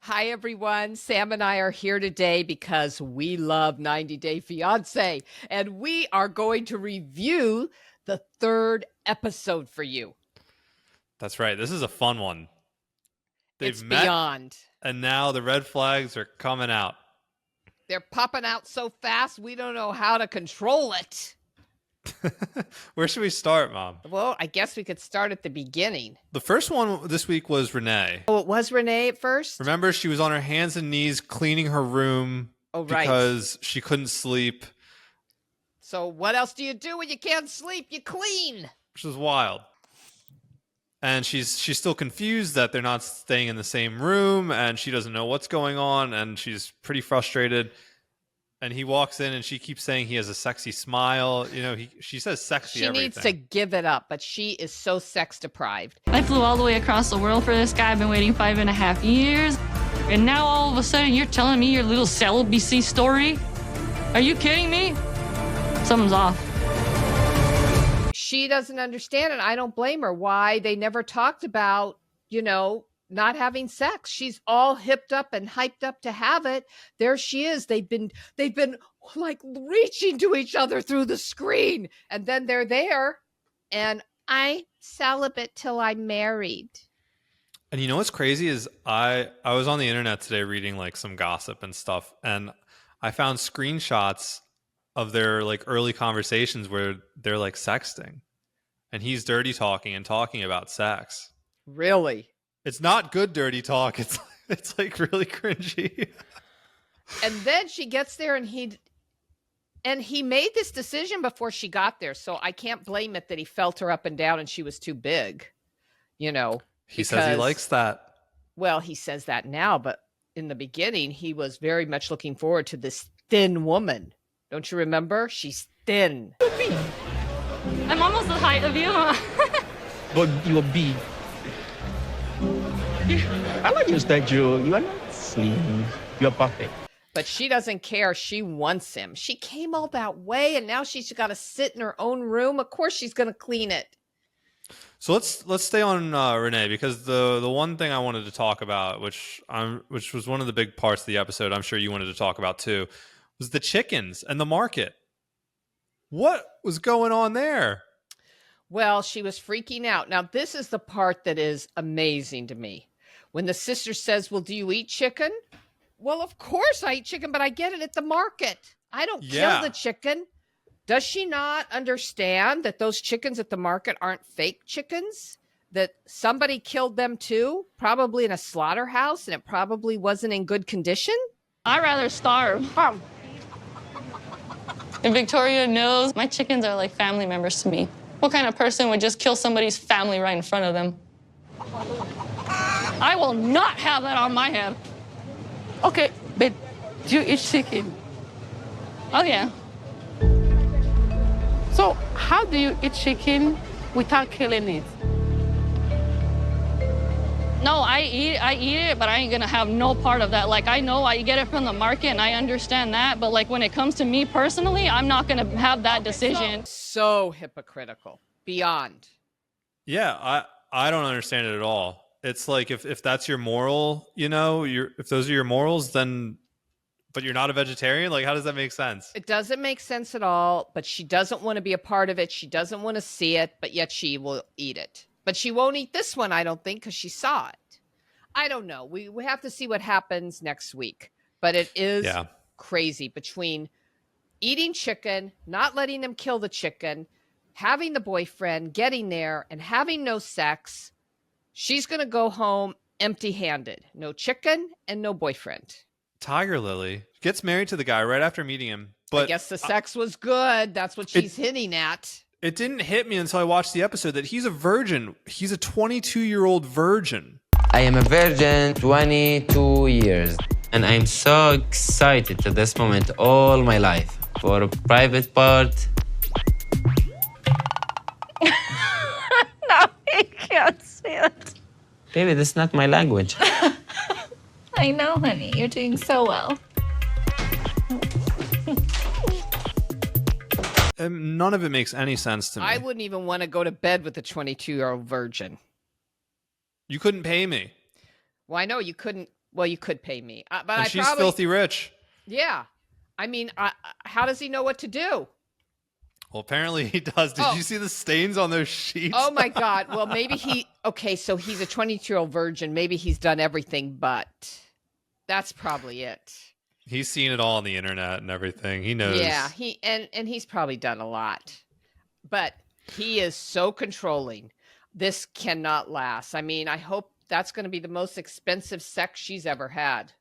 Hi, everyone. Sam and I are here today because we love 90 Day Fiance, and we are going to review the third episode for you. That's right. This is a fun one. It's Met, beyond. and now the red flags are coming out. They're popping out so fast, we don't know how to control it. Where should we start, Mom? Well, I guess we could start at the beginning. The first one this week was Renee. Oh, it was Renee at first? Remember, she was on her hands and knees cleaning her room because she couldn't sleep. So what else do you do when you can't sleep? You clean. Which is wild. And she's still confused that they're not staying in the same room, and she doesn't know what's going on, and she's pretty frustrated. And he walks in, and she keeps saying he has a sexy smile. You know, she says sexy everything. She needs to give it up, but she is so sex deprived. I flew all the way across the world for this guy. I've been waiting 5.5 years. And now all of a sudden you're telling me your little celibacy story? Are you kidding me? Something's off. She doesn't understand, and I don't blame her, why they never talked about, not having sex. She's all hipped up and hyped up to have it. There she is. They've been like reaching to each other through the screen, and then they're there, and I celibate till I'm married. And you know what's crazy is I was on the internet today reading like some gossip and stuff, and I found screenshots of their like early conversations where they're like sexting, and he's dirty talking and talking about sex. Really? It's not good dirty talk. It's like really cringy. And then she gets there, and he made this decision before she got there. So I can't blame it that he felt her up and down and she was too big. He says he likes that. Well, he says that now, but in the beginning, he was very much looking forward to this thin woman. Don't you remember? She's thin. I'm almost the height of you, huh? But you're big. I like you that you are not slim. You're perfect. But she doesn't care. She wants him. She came all that way, and now she's got to sit in her own room. Of course she's going to clean it. So let's stay on Renee, because the one thing I wanted to talk about, which was one of the big parts of the episode, I'm sure you wanted to talk about too, was the chickens and the market. What was going on there? Well, she was freaking out. Now, this is the part that is amazing to me. When the sister says, well, do you eat chicken? Well, of course I eat chicken, but I get it at the market. I don't kill the chicken. Does she not understand that those chickens at the market aren't fake chickens? That somebody killed them too, probably in a slaughterhouse, and it probably wasn't in good condition? I'd rather starve. And Victoria knows my chickens are like family members to me. What kind of person would just kill somebody's family right in front of them? I will not have that on my head. Okay, but do you eat chicken? Oh, yeah. So how do you eat chicken without killing it? No, I eat it, but I ain't gonna have no part of that. Like, I know I get it from the market, and I understand that, but like when it comes to me personally, I'm not gonna have that decision. So hypocritical. Beyond. Yeah, I don't understand it at all. It's like if that's your moral, if those are your morals, then, but you're not a vegetarian, like how does that make sense? It doesn't make sense at all, but she doesn't want to be a part of it. She doesn't want to see it, but yet she will eat it. But she won't eat this one, I don't think, because she saw it. I don't know. We have to see what happens next week. But it is crazy between eating chicken, not letting them kill the chicken, having the boyfriend, getting there, and having no sex. She's going to go home empty-handed. No chicken and no boyfriend. Tiger Lily gets married to the guy right after meeting him. But I guess the sex was good. That's what she's hinting at. It didn't hit me until I watched the episode that he's a virgin. He's a 22-year-old virgin. I am a virgin 22 years. And I'm so excited to this moment all my life. For a private part. No, he can't see it. Baby, this is not my language. I know, honey. You're doing so well. None of it makes any sense to me. I wouldn't even want to go to bed with a 22-year-old virgin. You couldn't pay me. Well, I know you couldn't Well, you could pay me, but And I she's probably filthy rich. yeah. I mean, how does he know what to do? Well, apparently he does. Did Oh. you see the stains on those sheets? Oh my God. Well, maybe so he's a 22-year-old virgin. Maybe he's done everything, but that's probably it. He's seen it all on the internet and everything. He knows. Yeah, and he's probably done a lot. But he is so controlling. This cannot last. I mean, I hope that's going to be the most expensive sex she's ever had.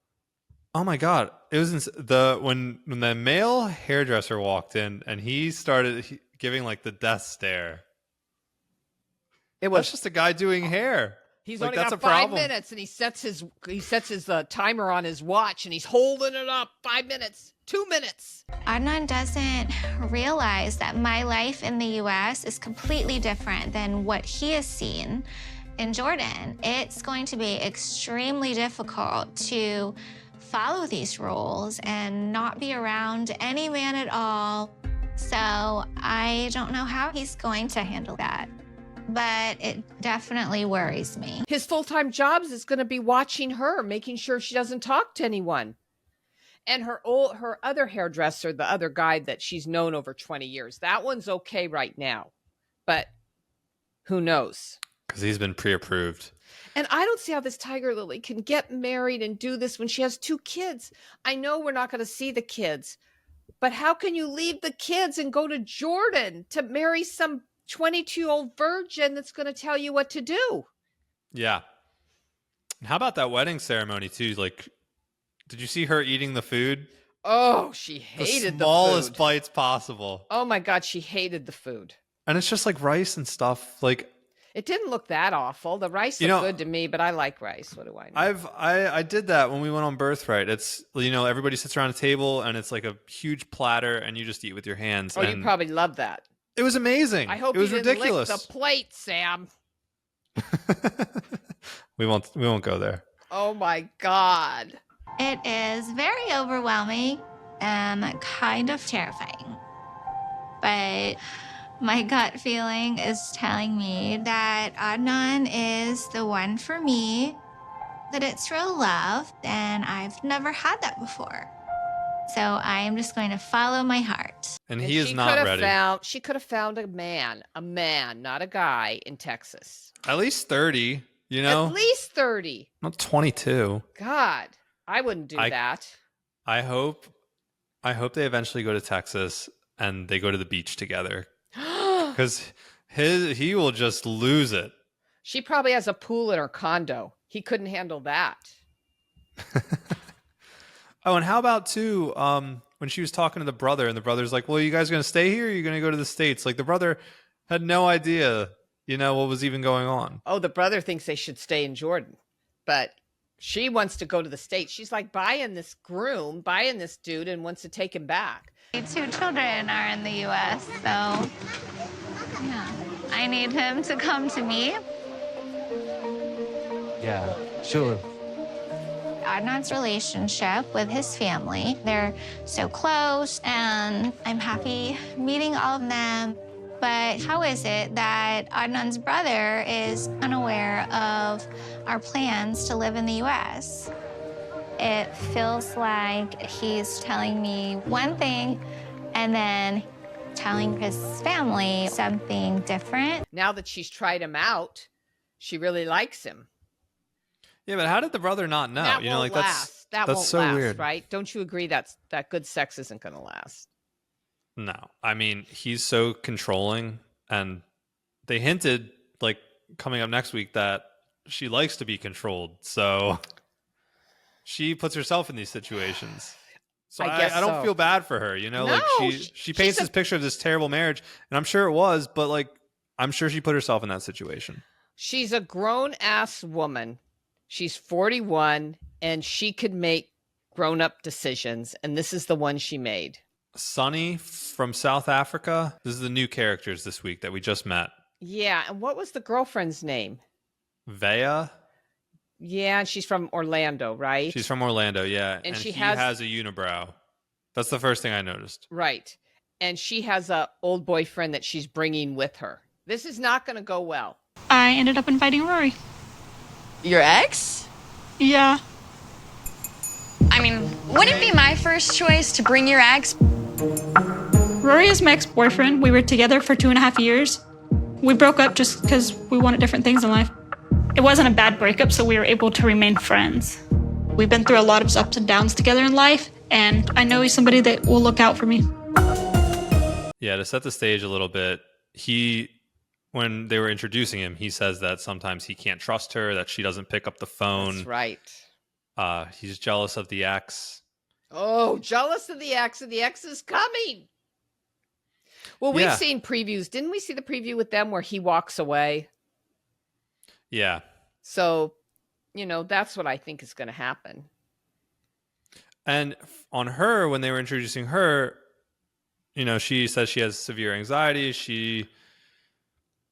Oh my God. It was when the male hairdresser walked in and he started giving like the death stare. It was That's just a guy doing hair. He's like, only that's got a 5 problem. minutes, and he sets his timer on his watch, and he's holding it up. 5 minutes, 2 minutes. Adnan doesn't realize that my life in the U.S. is completely different than what he has seen in Jordan. It's going to be extremely difficult to follow these rules and not be around any man at all. So I don't know how he's going to handle that. But it definitely worries me. His full-time job is going to be watching her, making sure she doesn't talk to anyone. And her other hairdresser, the other guy that she's known over 20 years, that one's okay right now. But who knows? Because he's been pre-approved. And I don't see how this Tiger Lily can get married and do this when she has 2 kids. I know we're not going to see the kids, but how can you leave the kids and go to Jordan to marry some 22-year-old virgin that's going to tell you what to do? Yeah. And how about that wedding ceremony too? Like, did you see her eating the food? Oh, she hated the smallest food. bites possible. Oh my God, she hated the food. And it's just like rice and stuff. Like, it didn't look that awful. The rice looked good to me, but I like rice. What do I know? I did that when we went on Birthright. It's, everybody sits around a table and it's like a huge platter and you just eat with your hands. Oh, you probably love that. It was amazing. I hope it was you didn't ridiculous. lick the plate, Sam. We won't go there. Oh my God. It is very overwhelming and kind of terrifying. But my gut feeling is telling me that Adnan is the one for me, that it's real love, and I've never had that before. So I am just going to follow my heart. And he is not ready. She could have found a man, not a guy in Texas. At least 30, At least 30. Not 22. God, I wouldn't do that. I hope they eventually go to Texas and they go to the beach together. Because he will just lose it. She probably has a pool in her condo. He couldn't handle that. Oh, and how about too, when she was talking to the brother, and the brother's like, well, you guys going to stay here or are you going to go to the States? Like, the brother had no idea, what was even going on. Oh, the brother thinks they should stay in Jordan. But she wants to go to the States. She's like buying this dude, and wants to take him back. 2 children are in the U.S., so yeah, I need him to come to me. Yeah, sure. Adnan's relationship with his family, they're so close, and I'm happy meeting all of them. But how is it that Adnan's brother is unaware of our plans to live in the U.S.? It feels like he's telling me one thing and then telling his family something different. Now that she's tried him out, she really likes him. Yeah, but how did the brother not know? That won't last. That won't so last, weird. Right? Don't you agree that good sex isn't going to last? No. I mean, he's so controlling, and they hinted, like, coming up next week that she likes to be controlled. So she puts herself in these situations. So I don't feel bad for her, No, like she paints this picture of this terrible marriage, and I'm sure it was, but like, I'm sure she put herself in that situation. She's a grown-ass woman. She's 41, and she could make grown-up decisions, and this is the one she made. Sunny from South Africa. This is the new characters this week that we just met. Yeah, and what was the girlfriend's name? Vea. Yeah, and she's from Orlando, right? She's from Orlando, yeah. And he has a unibrow. That's the first thing I noticed. Right. And she has a old boyfriend that she's bringing with her. This is not going to go well. I ended up inviting Rory. Your ex? Yeah. Wouldn't be my first choice to bring your ex. Rory is my ex-boyfriend. We were together for 2.5 years. We broke up just because we wanted different things in life. It wasn't a bad breakup, so we were able to remain friends. We've been through a lot of ups and downs together in life, and I know he's somebody that will look out for me. Yeah, to set the stage a little bit, when they were introducing him, he says that sometimes he can't trust her, that she doesn't pick up the phone. That's right. He's jealous of the ex. Oh, jealous of the ex, and the ex is coming. Well, we've seen previews. Didn't we see the preview with them where he walks away? Yeah. So, that's what I think is going to happen. And on her, when they were introducing her, she says she has severe anxiety. She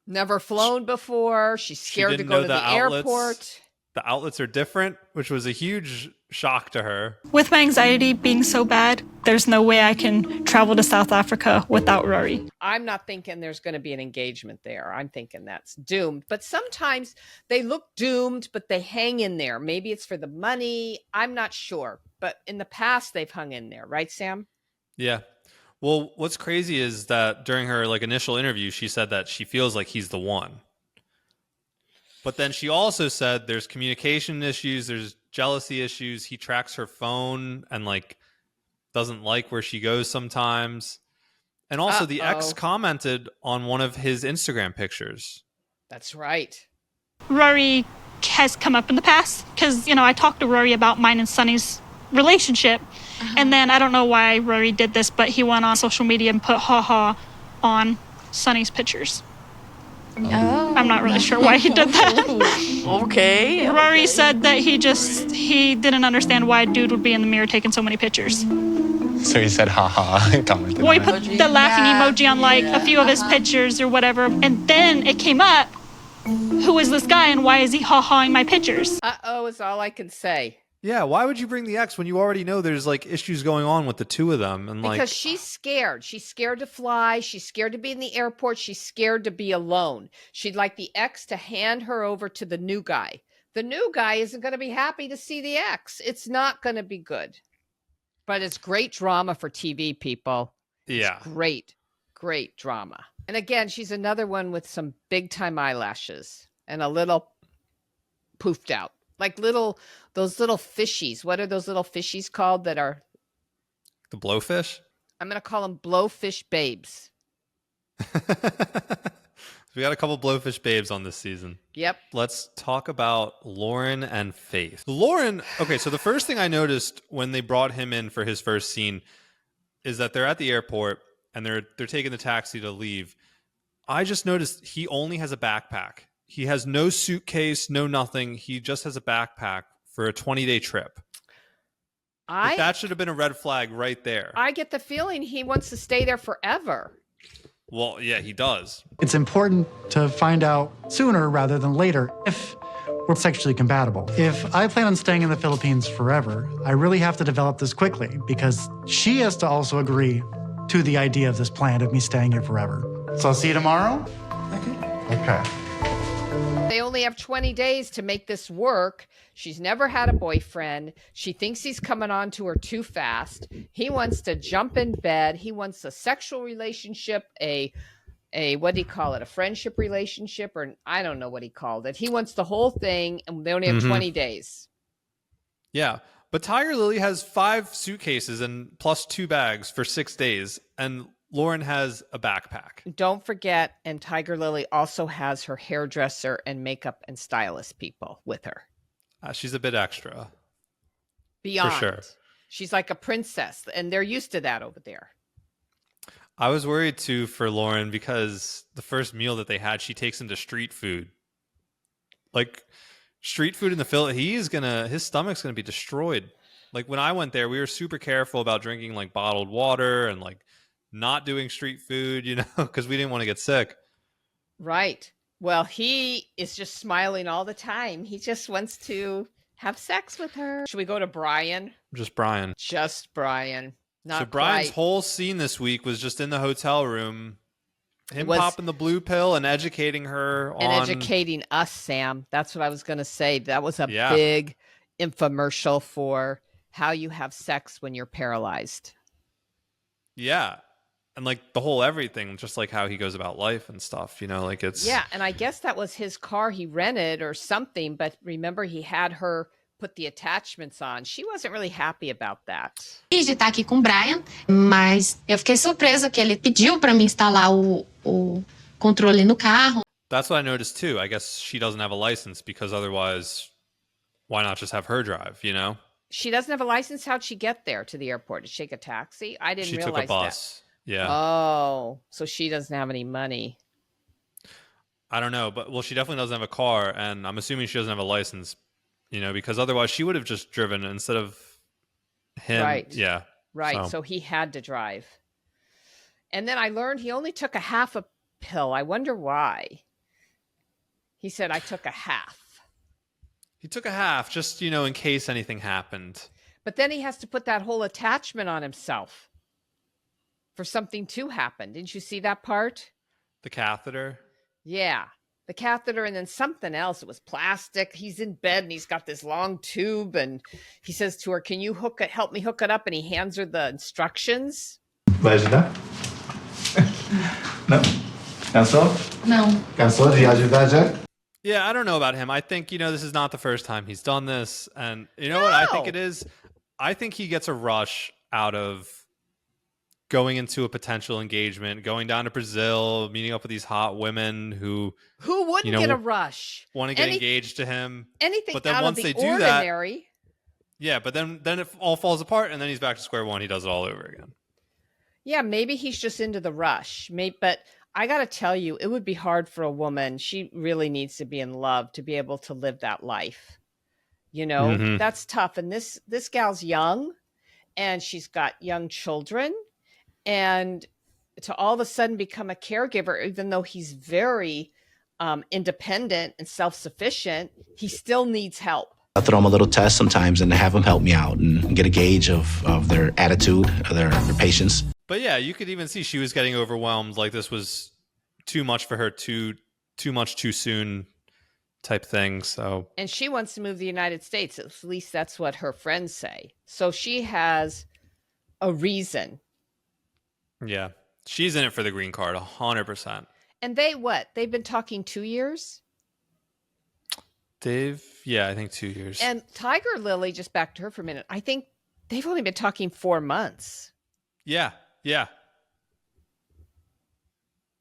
never flown before. She's scared to go to the airport. The outlets are different, which was a huge shock to her. With my anxiety being so bad, there's no way I can travel to South Africa without Rory. I'm not thinking there's going to be an engagement there. I'm thinking that's doomed. But sometimes they look doomed, but they hang in there. Maybe it's for the money. I'm not sure. But in the past, they've hung in there. Right, Sam? Yeah. Well, what's crazy is that during her initial interview, she said that she feels like he's the one. But then she also said there's communication issues, there's jealousy issues. He tracks her phone and doesn't like where she goes sometimes. And also the ex commented on one of his Instagram pictures. That's right. Rory has come up in the past because, I talked to Rory about mine and Sunny's relationship. And then I don't know why Rory did this, but he went on social media and put haha on Sunny's pictures. Oh. I'm not really sure why he did that. Okay. Rory said that he didn't understand why a dude would be in the mirror taking so many pictures. So he said, haha, commented. Well, he put the laughing emoji on a few of his pictures or whatever. And then it came up, who is this guy and why is he ha-haing my pictures? Uh-oh is all I can say. Yeah, why would you bring the ex when you already know there's issues going on with the two of them? And because she's scared. She's scared to fly. She's scared to be in the airport. She's scared to be alone. She'd like the ex to hand her over to the new guy. The new guy isn't going to be happy to see the ex. It's not going to be good. But it's great drama for TV, people. Yeah. It's great drama. And again, she's another one with some big time eyelashes and a little poofed out. Those little fishies. What are those little fishies called that are? The blowfish? I'm going to call them blowfish babes. We got a couple blowfish babes on this season. Yep. Let's talk about Lauren and Faith. Lauren, okay, so the first thing I noticed when they brought him in for his first scene is that they're at the airport and they're taking the taxi to leave. I just noticed he only has a backpack. He has no suitcase, no nothing. He just has a backpack for a 20-day trip. That should have been a red flag right there. I get the feeling he wants to stay there forever. Well, yeah, he does. It's important to find out sooner rather than later if we're sexually compatible. If I plan on staying in the Philippines forever, I really have to develop this quickly because she has to also agree to the idea of this plan of me staying here forever. So I'll see you tomorrow? Okay. They only have 20 days to make this work. She's never had a boyfriend. She thinks he's coming on to her too fast. He wants to jump in bed. He wants a sexual relationship, a what do you call it? A friendship relationship, or I don't know what he called it. He wants the whole thing, and they only have 20 days. Yeah. But Tiger Lily has 5 suitcases and plus 2 bags for 6 days. And Lauren has a backpack. Don't forget, and Tiger Lily also has her hairdresser and makeup and stylist people with her. She's a bit extra. Beyond. For sure. She's like a princess, and they're used to that over there. I was worried too for Lauren because the first meal that they had, she takes him to street food. Street food in the Philippines, his stomach's gonna be destroyed. When I went there, we were super careful about drinking bottled water and not doing street food, because we didn't want to get sick. Right. Well, he is just smiling all the time. He just wants to have sex with her. Should we go to Brian? Just Brian. Just Brian. Not so Brian's quite. whole scene this week was just in the hotel room, him popping the blue pill and educating her and educating us, Sam. That's what I was going to say. That was a big infomercial for how you have sex when you're paralyzed. Yeah. And like the whole everything, just like how he goes about life and stuff, you know, like it's. Yeah, and I guess that was his car he rented or something, but remember he had her put the attachments on. She wasn't really happy about that. De estar aqui com o Brian, mas eu fiquei surpresa que ele pediu para mim instalar o controle no carro. That's what I noticed too. I guess she doesn't have a license because otherwise, why not just have her drive, you know? She doesn't have a license. How'd she get there to the airport? Did she take a taxi? I didn't realize that. She took a bus. Yeah. Oh, so she doesn't have any money. I don't know, but well, she definitely doesn't have a car, and I'm assuming she doesn't have a license, you know, because otherwise she would have just driven instead of him. Right. Yeah. Right. So he had to drive. And then I learned he only took a half a pill. I wonder why. He said, I took a half. He took a half just, you know, in case anything happened. But then he has to put that whole attachment on himself for something to happen. Didn't you see that part? The catheter? Yeah. The catheter and then something else. It was plastic. He's in bed and he's got this long tube and he says to her, can you help me hook it up? And he hands her the instructions. Vai ajudar? Não? Cansou? Não. Cansou de ajudar já? Yeah, I don't know about him. I think, you know, this is not the first time he's done this. And you know what I think it is? I think he gets a rush out of going into a potential engagement, going down to Brazil, meeting up with these hot women who wouldn't get a rush, want to get engaged to him. Anything but then out once of the they do ordinary. That, yeah, but then it all falls apart, and then he's back to square one. He does it all over again. Yeah, maybe he's just into the rush. But I got to tell you, it would be hard for a woman. She really needs to be in love to be able to live that life. You know, that's tough. And this gal's young, and she's got young children. And to all of a sudden become a caregiver, even though he's very independent and self-sufficient, he still needs help. I throw them a little test sometimes and have them help me out and get a gauge of their attitude, their patience. But yeah, you could even see she was getting overwhelmed. Like this was too much for her, too much too soon type thing. So, and she wants to move to the United States. At least that's what her friends say. So she has a reason. Yeah, she's in it for the green card, 100%. And they've been talking 2 years? Yeah, I think 2 years. And Tiger Lily, just back to her for a minute, I think they've only been talking 4 months. Yeah.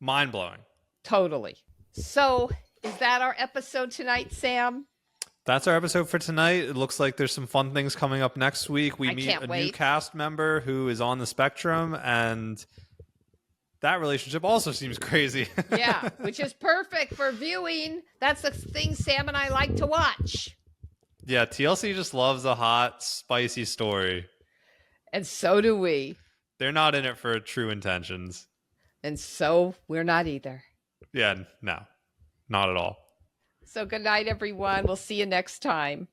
Mind-blowing. Totally. So, is that our episode tonight, Sam? That's our episode for tonight. It looks like there's some fun things coming up next week. We meet a new cast member who is on the spectrum, and that relationship also seems crazy. Yeah, which is perfect for viewing. That's the thing Sam and I like to watch. Yeah, TLC just loves a hot, spicy story. And so do we. They're not in it for true intentions. And so we're not either. Yeah, no, not at all. So good night, everyone. We'll see you next time.